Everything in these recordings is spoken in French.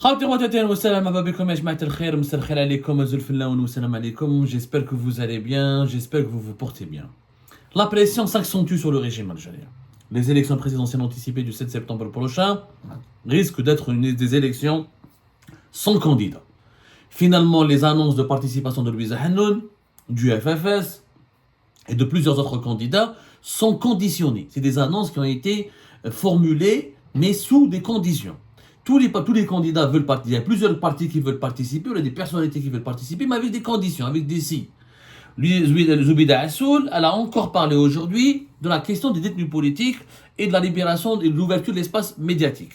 J'espère que vous allez bien, j'espère que vous vous portez bien. La pression s'accentue sur le régime algérien. Les élections présidentielles anticipées du 7 septembre prochain risquent d'être des élections sans candidat. Finalement, les annonces de participation de Louisa Hannoun, du FFS et de plusieurs autres candidats sont conditionnées. C'est des annonces qui ont été formulées, mais sous des conditions. Tous les candidats veulent participer. Il y a plusieurs partis qui veulent participer, il y a des personnalités qui veulent participer, mais avec des conditions, avec des si. Zoubida Assoul, elle a encore parlé aujourd'hui de la question des détenus politiques et de la libération et de l'ouverture de l'espace médiatique.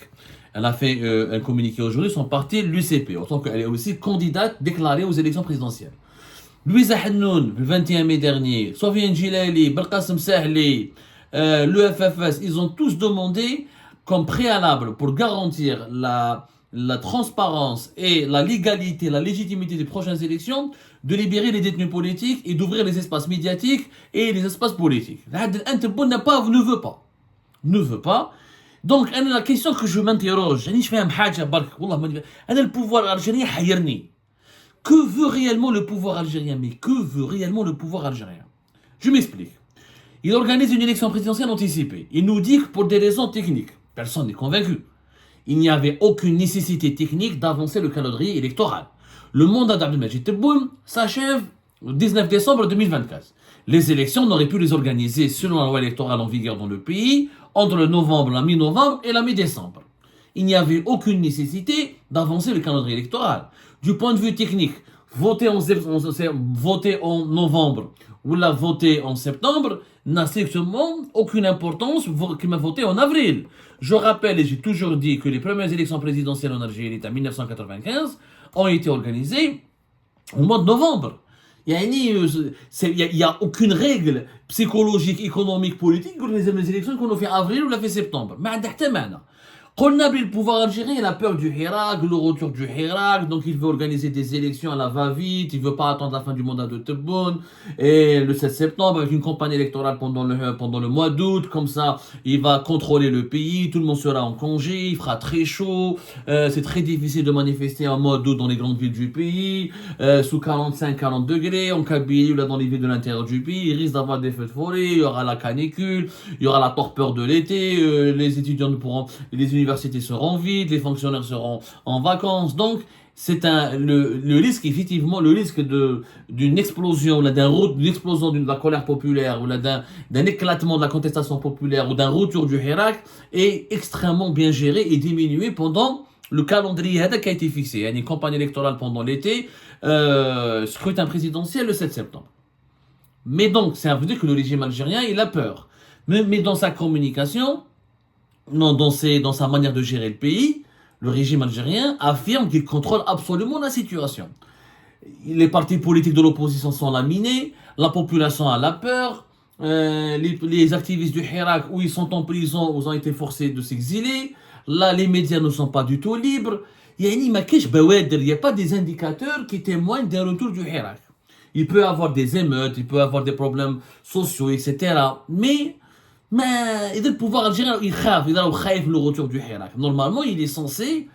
Elle a fait un communiqué aujourd'hui, son parti, l'UCP, en tant qu'elle est aussi candidate déclarée aux élections présidentielles. Louisa Hannoun, le 21 mai dernier, Sofiane Djilali, Belkacem Sahli, le FFS, ils ont tous demandé comme préalable pour garantir la transparence et la légalité, la légitimité des prochaines élections, de libérer les détenus politiques et d'ouvrir les espaces médiatiques et les espaces politiques. Ne veut pas. Donc, la question que je m'interroge, le pouvoir algérien حيرني. Que veut réellement le pouvoir algérien? Mais que veut réellement le pouvoir algérien? Je m'explique. Il organise une élection présidentielle anticipée. Il nous dit que pour des raisons techniques, personne n'est convaincu. Il n'y avait aucune nécessité technique d'avancer le calendrier électoral. Le mandat d'Abdelmajid Tebboune s'achève le 19 décembre 2024. Les élections n'auraient pu les organiser selon la loi électorale en vigueur dans le pays entre le novembre, la mi-novembre et la mi-décembre. Il n'y avait aucune nécessité d'avancer le calendrier électoral. Du point de vue technique, voter en novembre ou la voter en septembre n'a strictement aucune importance qu'il m'a voté en avril. Je rappelle et j'ai toujours dit que les premières élections présidentielles en Algérie en 1995 ont été organisées au mois de novembre. Il n'y a aucune règle psychologique, économique, politique pour les élections qu'on a fait avril ou l'a fait septembre. Mais le pouvoir algérien, il a peur du Hirak, le retour du Hirak, donc il veut organiser des élections à la va-vite, il ne veut pas attendre la fin du mandat de Tebboune, et le 7 septembre, avec une campagne électorale pendant le mois d'août, comme ça, il va contrôler le pays, tout le monde sera en congé, il fera très chaud, c'est très difficile de manifester en mois d'août dans les grandes villes du pays, sous 45-40 degrés, en Kabylie ou là dans les villes de l'intérieur du pays, il risque d'avoir des feux de forêt, il y aura la canicule, il y aura la torpeur de l'été, les étudiants ne pourront, les universités seront vides, les fonctionnaires seront en vacances. Donc, c'est le risque, effectivement, le risque d'une explosion, d'une explosion de la colère populaire, ou d'un éclatement de la contestation populaire, ou d'un retour du Hirak, est extrêmement bien géré et diminué pendant le calendrier qui a été fixé. Il y a une campagne électorale pendant l'été, scrutin présidentiel le 7 septembre. Mais donc, ça veut dire que le régime algérien, il a peur. Mais dans sa communication, dans sa manière de gérer le pays, le régime algérien affirme qu'il contrôle absolument la situation. Les partis politiques de l'opposition sont laminés, la population a la peur, les activistes du Hirak, où ils sont en prison, ils ont été forcés de s'exiler, là les médias ne sont pas du tout libres. Il n'y a pas des indicateurs qui témoignent d'un retour du Hirak. Il peut y avoir des émeutes, il peut y avoir des problèmes sociaux, etc. Mais le pouvoir algérien, il a le retour du Hirak. Normalement, il est censé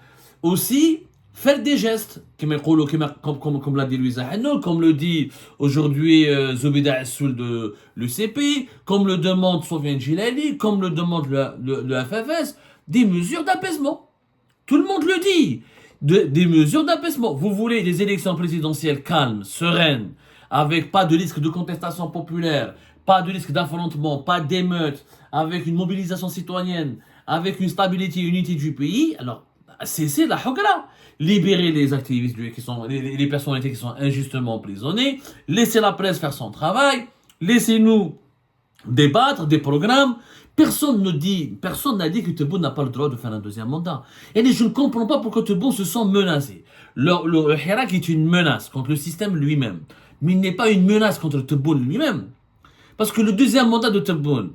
aussi faire des gestes, comme l'a dit Louisa Hannoun, comme le dit aujourd'hui Zoubida Assoul de l'UCP, comme le demande Sofiane Djilali, comme le demande le FFS, des mesures d'apaisement. Tout le monde le dit. Des mesures d'apaisement. Vous voulez des élections présidentielles calmes, sereines, avec pas de risque de contestation populaire, pas de risque d'affrontement, pas d'émeute, avec une mobilisation citoyenne, avec une stabilité et une unité du pays, alors cessez la hogla. Libérez les activistes, les personnalités qui sont injustement emprisonnées, laissez la presse faire son travail, laissez-nous débattre des programmes. Personne n'a dit que Tebboune n'a pas le droit de faire un deuxième mandat. Et je ne comprends pas pourquoi Tebboune se sent menacé. Le Hirak est une menace contre le système lui-même, mais il n'est pas une menace contre Tebboune lui-même. Parce que le deuxième mandat de Tebboune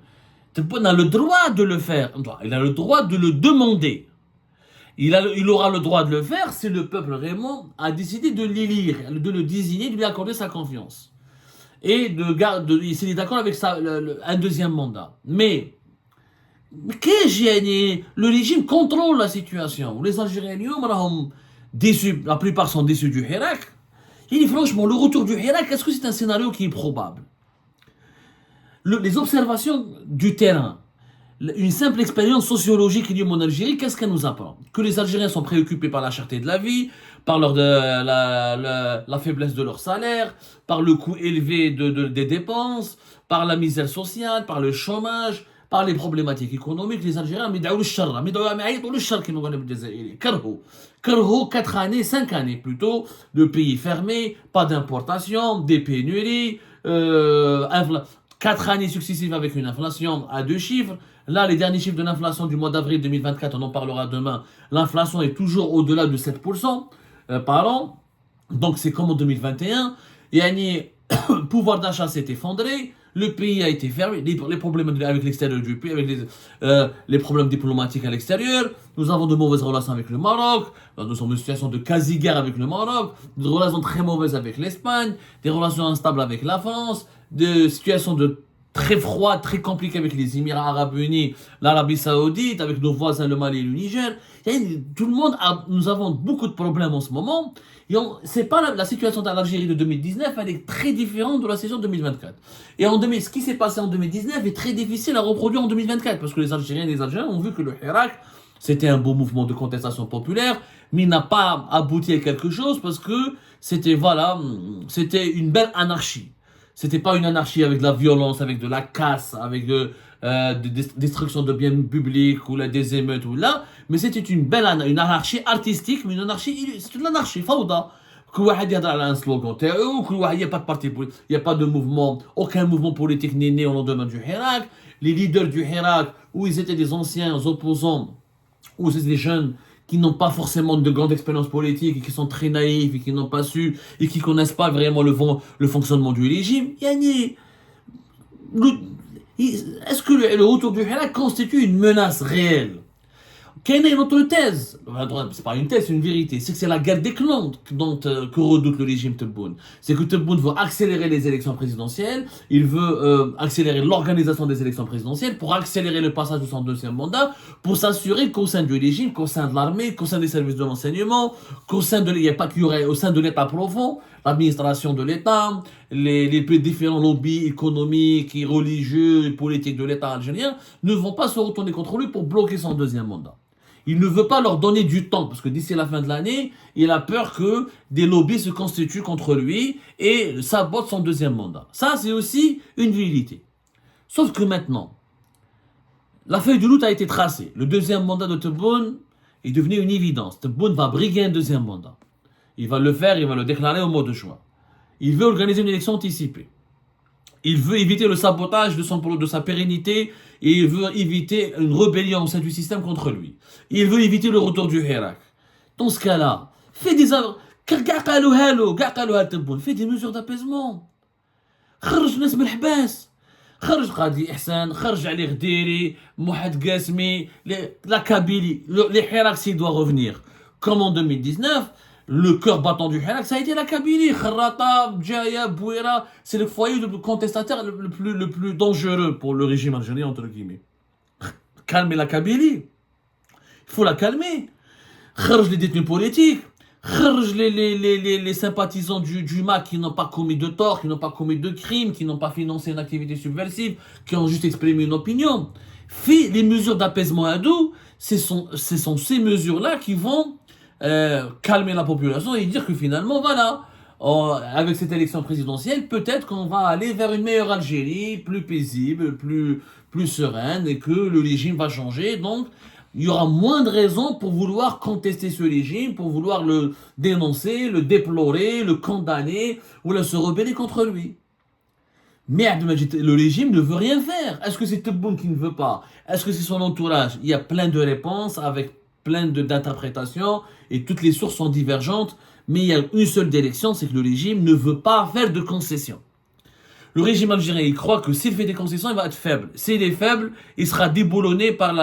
a le droit de le faire. Il a le droit de le demander. Il aura le droit de le faire si le peuple vraiment a décidé de l'élire, de le désigner, de lui accorder sa confiance. Et s'il est d'accord avec un deuxième mandat. Mais Le régime contrôle la situation. Les Algériens, déçus, la plupart sont déçus du Hirak. Et franchement, le retour du Hirak, est-ce que c'est un scénario qui est probable? Les observations du terrain, une simple expérience sociologique liée en Algérie, qu'est-ce qu'elle nous apprend? Que les Algériens sont préoccupés par la cherté de la vie, par la faiblesse de leur salaire, par le coût élevé des dépenses, par la misère sociale, par le chômage, par les problématiques économiques. Les Algériens, Karho, 4 années, 5 années plutôt, de pays fermés, pas d'importation, des pénuries, 4 années successives avec une inflation à 2 chiffres. Là, les derniers chiffres de l'inflation du mois d'avril 2024, on en parlera demain. L'inflation est toujours au-delà de 7% par an. Donc, c'est comme en 2021. Et le pouvoir d'achat s'est effondré. Le pays a été fermé. Les problèmes avec l'extérieur du pays, avec les problèmes diplomatiques à l'extérieur. Nous avons de mauvaises relations avec le Maroc. Nous sommes dans une situation de quasi-guerre avec le Maroc. Des relations très mauvaises avec l'Espagne. Des relations instables avec la France. Des situations très froides, très compliquées avec les Émirats Arabes Unis, l'Arabie Saoudite, avec nos voisins le Mali et le Niger. Tout le monde nous avons beaucoup de problèmes en ce moment. C'est pas la situation de l'Algérie de 2019, elle est très différente de la saison 2024. Et ce qui s'est passé en 2019 est très difficile à reproduire en 2024, parce que les Algériens et les Algériens ont vu que le Hirak, c'était un beau mouvement de contestation populaire, mais il n'a pas abouti à quelque chose, parce que c'était une belle anarchie. C'était pas une anarchie avec de la violence, avec de la casse, avec destruction de biens publics ou des émeutes ou là, mais c'était une anarchie artistique, mais c'est une anarchie, fauda. Il y a un slogan, il n'y a pas de parti politique, il n'y a pas de mouvement, aucun mouvement politique n'est né au lendemain du Hirak. Les leaders du Hirak, où ils étaient des anciens opposants, ou c'est des jeunes qui n'ont pas forcément de grande expérience politique et qui sont très naïfs et qui n'ont pas su et qui connaissent pas vraiment le fonctionnement du régime. Est-ce que le retour du Hirak constitue une menace réelle? Quelle est notre thèse? C'est pas une thèse, c'est une vérité. C'est que c'est la guerre des clans que redoute le régime Tebboune. C'est que Tebboune veut accélérer les élections présidentielles, il veut accélérer l'organisation des élections présidentielles pour accélérer le passage de son deuxième mandat, pour s'assurer qu'au sein du régime, qu'au sein de l'armée, qu'au sein des services de renseignement, qu'au sein de au sein de l'État profond, l'administration de l'État, les plus différents lobbies économiques et religieux et politiques de l'État algérien ne vont pas se retourner contre lui pour bloquer son deuxième mandat. Il ne veut pas leur donner du temps, parce que d'ici la fin de l'année, il a peur que des lobbies se constituent contre lui et sabotent son deuxième mandat. Ça, c'est aussi une vérité. Sauf que maintenant, la feuille de route a été tracée. Le deuxième mandat de Tebboune est devenu une évidence. Tebboune va briguer un deuxième mandat. Il va le faire, il va le déclarer au mois de juin. Il veut organiser une élection anticipée. Il veut éviter le sabotage de sa pérennité et il veut éviter une rébellion au sein du système contre lui. Il veut éviter le retour du Hirak. Dans ce cas-là, fais des mesures d'apaisement. خرج ناس من الحباس. خرج قاضي إحسان, خرج علي غديري, Mohamed Ghasmi, la Kabylie. Le Hirak, s'il doit revenir, comme en 2019, le cœur battant du Hirak, ça a été la Kabylie. Kharrata, Djaya, Bouira, c'est le foyer de contestataire le plus dangereux pour le régime algérien, entre guillemets. Calmer la Kabylie. Il faut la calmer. Kharj les détenus politiques. Kharj les sympathisants du MAC qui n'ont pas commis de tort, qui n'ont pas commis de crime, qui n'ont pas financé une activité subversive, qui ont juste exprimé une opinion. Fais les mesures d'apaisement à dos. Ce sont ces mesures-là qui vont calmer la population et dire que finalement, voilà, avec cette élection présidentielle, peut-être qu'on va aller vers une meilleure Algérie, plus paisible, plus sereine, et que le régime va changer. Donc, il y aura moins de raisons pour vouloir contester ce régime, pour vouloir le dénoncer, le déplorer, le condamner, ou se rebeller contre lui. Mais le régime ne veut rien faire. Est-ce que c'est Tebboune qui ne veut pas? Est-ce que c'est son entourage? Il y a plein de réponses avec plein d'interprétations et toutes les sources sont divergentes, mais il y a une seule direction, c'est que le régime ne veut pas faire de concessions. Le régime algérien, il croit que s'il fait des concessions, il va être faible. S'il est faible, il sera déboulonné par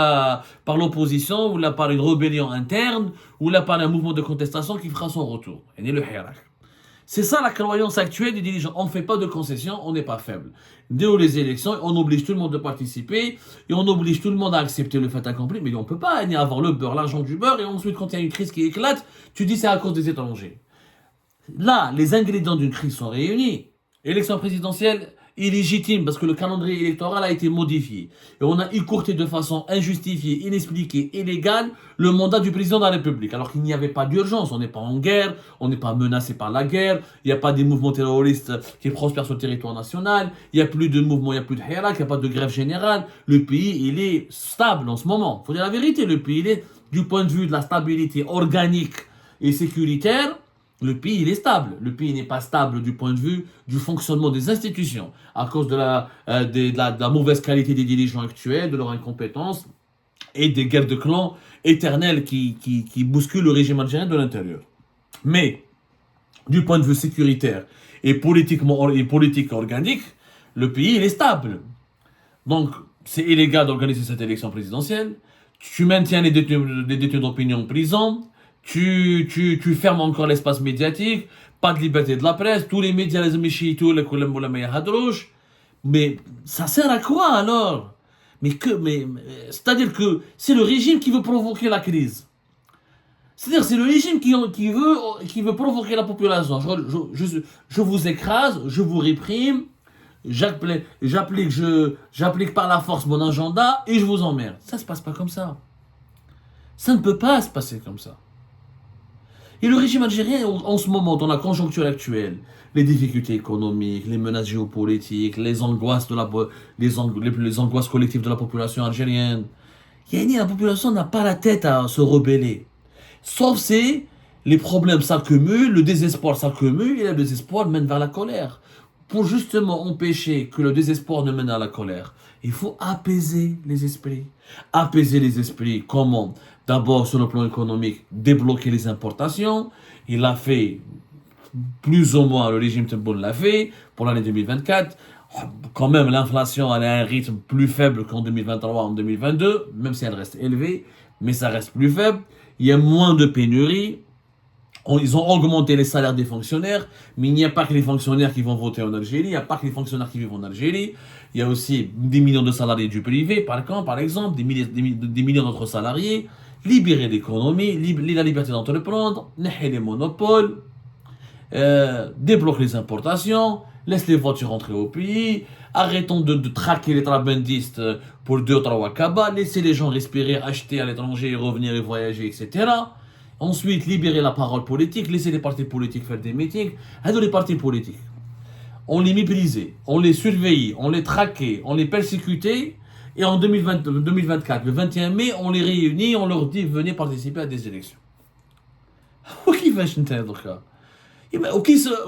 l'opposition, ou là par une rébellion interne, ou là par un mouvement de contestation qui fera son retour. Et le Hirak. C'est ça la croyance actuelle des dirigeants. On ne fait pas de concessions, on n'est pas faible. Dès les élections, on oblige tout le monde de participer et on oblige tout le monde à accepter le fait accompli. Mais on ne peut pas ni avoir le beurre, l'argent du beurre et ensuite quand il y a une crise qui éclate, tu dis c'est à cause des étrangers. Là, les ingrédients d'une crise sont réunis. Élection présidentielle illégitime parce que le calendrier électoral a été modifié. Et on a écourté de façon injustifiée, inexpliquée, illégale le mandat du président de la République. Alors qu'il n'y avait pas d'urgence. On n'est pas en guerre, on n'est pas menacé par la guerre, il n'y a pas des mouvements terroristes qui prospèrent sur le territoire national, il n'y a plus de mouvements, il n'y a plus de hirak, il n'y a pas de grève générale. Le pays, il est stable en ce moment. Il faut dire la vérité, le pays, il est, du point de vue de la stabilité organique et sécuritaire, le pays, il est stable. Le pays n'est pas stable du point de vue du fonctionnement des institutions, à cause de la mauvaise qualité des dirigeants actuels, de leur incompétence et des guerres de clans éternelles qui bousculent le régime algérien de l'intérieur. Mais, du point de vue sécuritaire et politique organique, le pays, il est stable. Donc, c'est illégal d'organiser cette élection présidentielle. Tu maintiens les détenus d'opinion en prison. Tu fermes encore l'espace médiatique, pas de liberté de la presse, tous les médias, les amis tous les hadrouch. Mais ça sert à quoi alors? C'est-à-dire que c'est le régime qui veut provoquer la crise. C'est-à-dire c'est le régime qui veut provoquer la population. Je vous écrase, je vous réprime, j'applique par la force mon agenda et je vous emmerde. Ça ne se passe pas comme ça. Ça ne peut pas se passer comme ça. Et le régime algérien, en ce moment, dans la conjoncture actuelle, les difficultés économiques, les menaces géopolitiques, les angoisses, les angoisses collectives de la population algérienne, la population n'a pas la tête à se rebeller. Sauf si les problèmes s'accumulent, le désespoir s'accumule et le désespoir mène vers la colère. Pour justement empêcher que le désespoir ne mène à la colère, il faut apaiser les esprits. Apaiser les esprits, comment? D'abord, sur le plan économique, débloquer les importations. Il l'a fait, plus ou moins, le régime Tebboune l'a fait, pour l'année 2024. Quand même, l'inflation, elle a un rythme plus faible qu'en 2023, en 2022, même si elle reste élevée, mais ça reste plus faible. Il y a moins de pénurie. Ils ont augmenté les salaires des fonctionnaires, mais il n'y a pas que les fonctionnaires qui vont voter en Algérie, il n'y a pas que les fonctionnaires qui vivent en Algérie, il y a aussi des millions de salariés du privé, par exemple, des millions d'autres salariés. Libérer l'économie, la liberté d'entreprendre, néher les monopoles, débloque les importations, laisse les voitures rentrer au pays, arrêtons de traquer les trabendistes pour 2 ou 3 cabas, laissez les gens respirer, acheter à l'étranger, revenir et voyager, etc. Ensuite, libérer la parole politique, laisser les partis politiques faire des meetings. Les partis politiques, on les méprisait, on les surveillait, on les traquait, on les persécutait. Et en 2024, le 21 mai, on les réunit, on leur dit venez participer à des élections.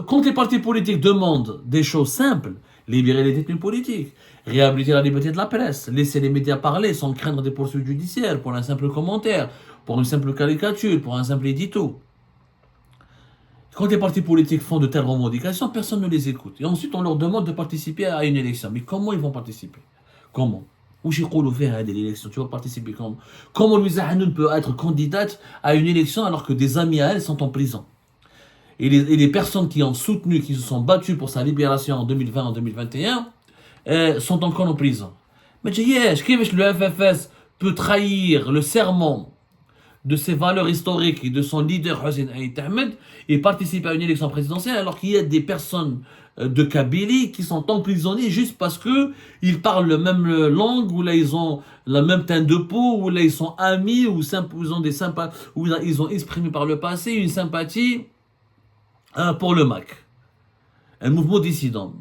Quand les partis politiques demandent des choses simples, libérer les détenus politiques, réhabiliter la liberté de la presse, laisser les médias parler sans craindre des poursuites judiciaires pour un simple commentaire, pour une simple caricature, pour un simple édito. Quand les partis politiques font de telles revendications, personne ne les écoute. Et ensuite, on leur demande de participer à une élection. Mais comment ils vont participer? Comment? Où j'ai fait à l'élection, tu vas participer comment? Comment Louisa Hanoun peut être candidate à une élection alors que des amis à elle sont en prison? Et les personnes qui ont soutenu, qui se sont battues pour sa libération en 2020, en 2021, sont encore en prison. Mais le FFS peut trahir le serment de ses valeurs historiques et de son leader Hossein Aït Ahmed et participer à une élection présidentielle alors qu'il y a des personnes de Kabylie qui sont emprisonnés juste parce que ils parlent la même langue, ou là ils ont la même teinte de peau, ou là ils sont amis, ou ils ont des sympathies, ou là ils ont exprimé par le passé une sympathie pour le MAC, un mouvement dissident.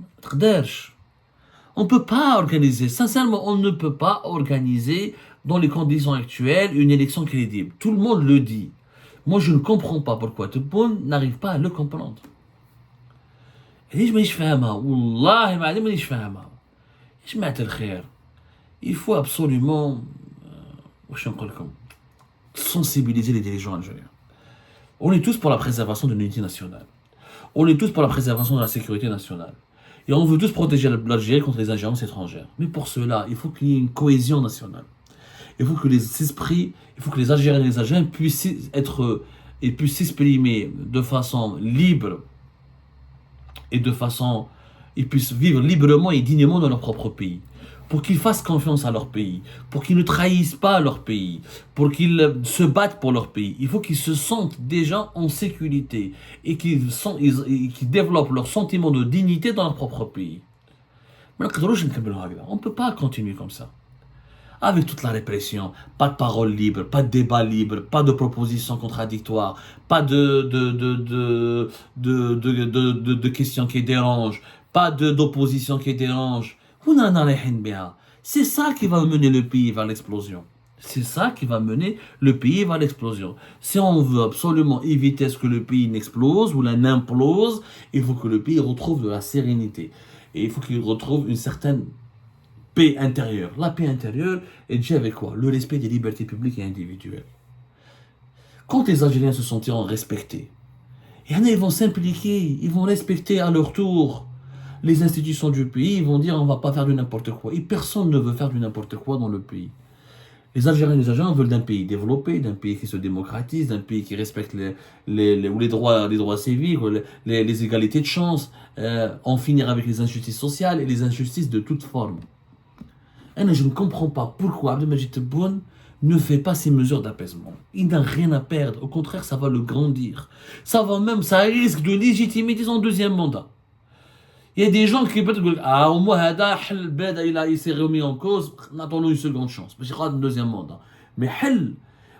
On ne peut pas organiser, sincèrement, on ne peut pas organiser dans les conditions actuelles une élection crédible. Tout le monde le dit. Moi, je ne comprends pas pourquoi tout le monde n'arrive pas à le comprendre. ليش مانيش فاهمها والله ما علي مانيش فاهمها يا جماعة الخير. Il faut absolument واش نقول لكم sensibiliser les dirigeants algériens. On est tous pour la préservation de l'unité nationale. On est tous pour la préservation de la sécurité nationale. Et on veut tous protéger l'Algérie contre les ingérences étrangères. Mais pour cela, il faut qu'il y ait une cohésion nationale. Il faut que les esprits, il faut que les Algériens et les Algériens puissent s'exprimer de façon libre et de façon, ils puissent vivre librement et dignement dans leur propre pays. Pour qu'ils fassent confiance à leur pays, pour qu'ils ne trahissent pas leur pays, pour qu'ils se battent pour leur pays. Il faut qu'ils se sentent déjà en sécurité et qu'ils développent leur sentiment de dignité dans leur propre pays. On ne peut pas continuer comme ça. Avec toute la répression, pas de parole libre, pas de débat libre, pas de propositions contradictoires, pas de questions qui dérangent, pas d'opposition qui dérange. C'est ça qui va mener le pays vers l'explosion. C'est ça qui va mener le pays vers l'explosion. Si on veut absolument éviter ce que le pays n'explose ou n'implose, il faut que le pays retrouve de la sérénité. Et il faut qu'il retrouve une certaine paix intérieure. La paix intérieure est déjà avec quoi? Le respect des libertés publiques et individuelles. Quand les Algériens se sentiront respectés, ils vont s'impliquer, ils vont respecter à leur tour les institutions du pays, ils vont dire on ne va pas faire du n'importe quoi. Et personne ne veut faire du n'importe quoi dans le pays. Les Algériens et les Algériens veulent d'un pays développé, d'un pays qui se démocratise, d'un pays qui respecte les droits civiques, les égalités de chance, en finir avec les injustices sociales et les injustices de toute forme. Et je ne comprends pas pourquoi Abdelmadjid Tebboune ne fait pas ces mesures d'apaisement. Il n'a rien à perdre, au contraire, ça va le grandir. Ça risque de légitimer son deuxième mandat. Il y a des gens qui peuvent dire au moins il s'est remis en cause, attendons une seconde chance, parce qu'il y aura un deuxième mandat. Mais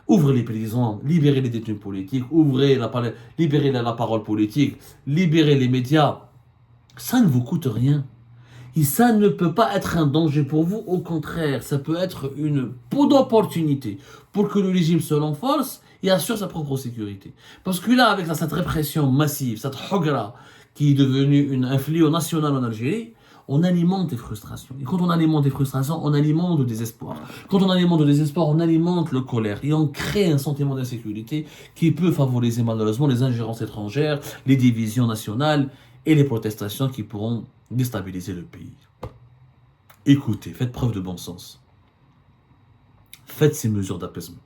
ouvrez les prisons, libérez les détenus politiques, libérez la parole politique, libérez les médias. Ça ne vous coûte rien. Et ça ne peut pas être un danger pour vous, au contraire, ça peut être une peau d'opportunité pour que le régime se renforce et assure sa propre sécurité. Parce que là, avec cette répression massive, cette hogra qui est devenue un fléau national en Algérie, on alimente des frustrations. Et quand on alimente des frustrations, on alimente le désespoir. Quand on alimente le désespoir, on alimente la colère. Et on crée un sentiment d'insécurité qui peut favoriser malheureusement les ingérences étrangères, les divisions nationales et les protestations qui pourront déstabiliser le pays. Écoutez, faites preuve de bon sens. Faites ces mesures d'apaisement.